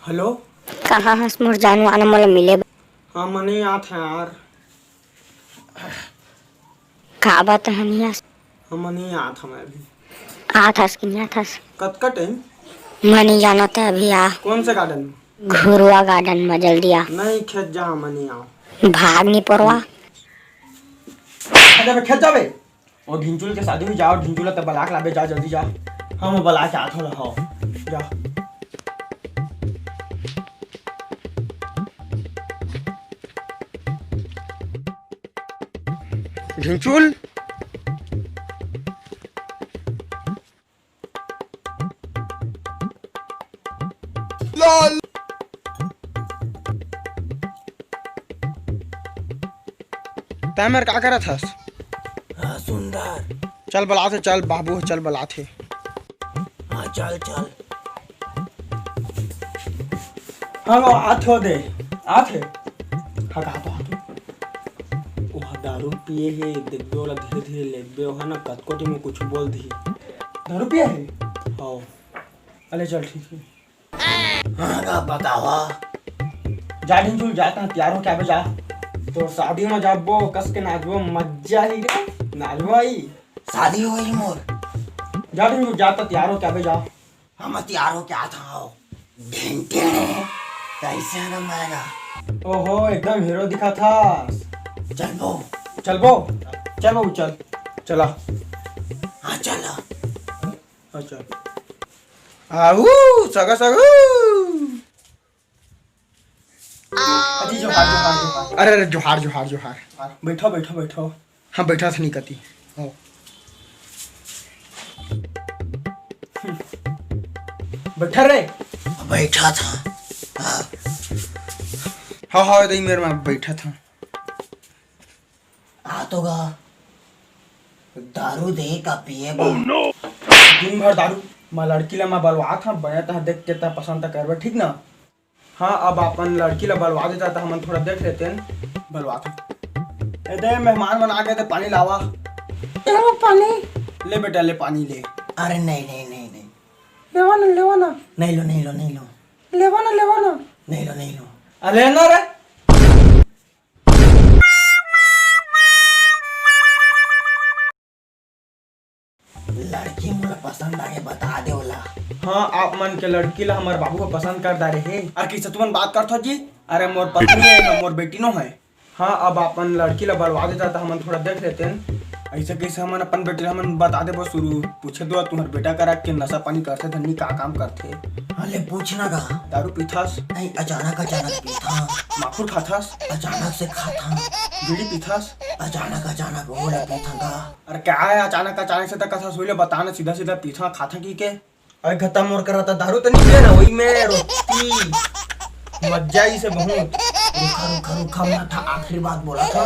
Hello. कहाँ हंस मोर जानू आना मोला मिले हाँ मनी आत है यार। का बात है नहीं हाँ मनी आत हमें अभी। आठ हंस कि नहीं आठ हंस कत का टाइम? मैं नहीं जाना था अभी आ कौन से गार्डन में? घुरुआ गार्डन में जल्दी आ नहीं खेत जा मनी आओ। भाग नहीं पड़वा अरे खेत जाबे और ढिंचुल के शादी में जाओ। ढिंचुल तब बलाक लाबे जा जल्दी जा। हम बला के आत हो रहा जा। ढिंचुल लाल तैमर का करत हस? हाँ सुंदर। चल बला थे, चल बाबू चल बला थे। हाँ चल चल। हाँ वो आत हो दे आत है। हाँ कहा तो हाथ वहाँ दारू पिए है देखबे वाला धीरे धीरे लेबे वहाँ ना कतकोटी में कुछ बोल दी। दारू पिए है हाँ। अरे चल ठीक है। हाँ का बतावा। जा ढिंचुल जाता है तैयार हो क्या बे जा। तो शादी में जाबो कस के नाचबो मजा ही रे नाचबो आई। शादी हो गई मोर। जा ढिंचुल जाता तैयार हो क्या बे जा। हम तैयार हो क्या था घंटे कैसे न मैगा। ओहो एकदम हीरो दिखा था। चल बो चल बाबू चल चला। हाँ चल। अच्छा आऊ सगा सगा अजी जोहार जोहार जोहार। अरे अरे जोहार जोहार जोहार। बैठो बैठो बैठो। हाँ बैठा था निकती हो। बैठा रे। बैठा था। हाँ हाँ हाँ दही मेरे में बैठा था। आ तो गा दारू दे का पिए बा। दिन भर दारू मैं लड़की ला मैं बलवा था बने था देख के ता पसंद था करबे ठीक ना। हाँ अब अपन लड़की ला बलवा देता था हम थोड़ा देख लेते हैं बलवा था। ए दे मेहमान बना के दे पानी लावा। वो पानी ले बेटा ले पानी ले। अरे नहीं नहीं नहीं नहीं लेवा ना लेवा ना नहीं लो नहीं लो नहीं लो लेवा ना लेवा ना। नहीं लो नहीं लो। अरे ना रे। लड़की मुझे पसंद आके बता दे बोला। हाँ आप मन के लड़की ला हमारे बाबू को पसंद कर दारे है। अरे किसे तुमन बात करथो जी? अरे मोर पत्नी है ना मोर बेटी नो है। हाँ अब अपन लड़की ला बलवा देता था हम थोड़ा देख लेते हैं। ऐसे कैसे हम अपन बेटी हम बता दे बस शुरू पूछे दो तुम्हारे बेटा करा के नशा पानी करते धनी का काम करते। अरे पूछना का दारू पीथास? नहीं अचानक अचानक पीता। माखुर खाथास? अचानक से खाता। बीड़ी पीथास? अचानक अचानक वो पीता का। अरे क्या है अचानक अचानक से तक कथा सोई ले बताना सीधा सीधा पीथा खाता की के। अरे खत्म और करा था दारू तो नहीं पिया ना वही में रोटी मज्जा ही से बहुत। रुखा रुखा रुखा मैं था आखिरी बात बोला था।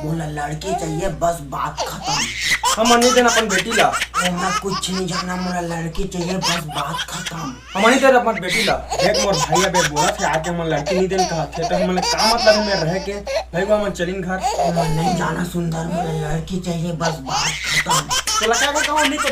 बोला लड़की चाहिए बस बात खत्म। हम नहीं देना अपन बेटी ला। मैं कुछ नहीं जानना मोला लड़की चाहिए बस बात खत्म। हम नहीं दे रहा अपन बेटी ला। देख मोर भाई अबे बोला थे आके हम लड़की नहीं देने कहा थे तो हमने का मतलब है मेरे रह के भाई वो हम चलिन घर। मैं नहीं जाना सुंदर मोला लड़की चाहिए बस बात खत्म। तो लगा के कहो नहीं तो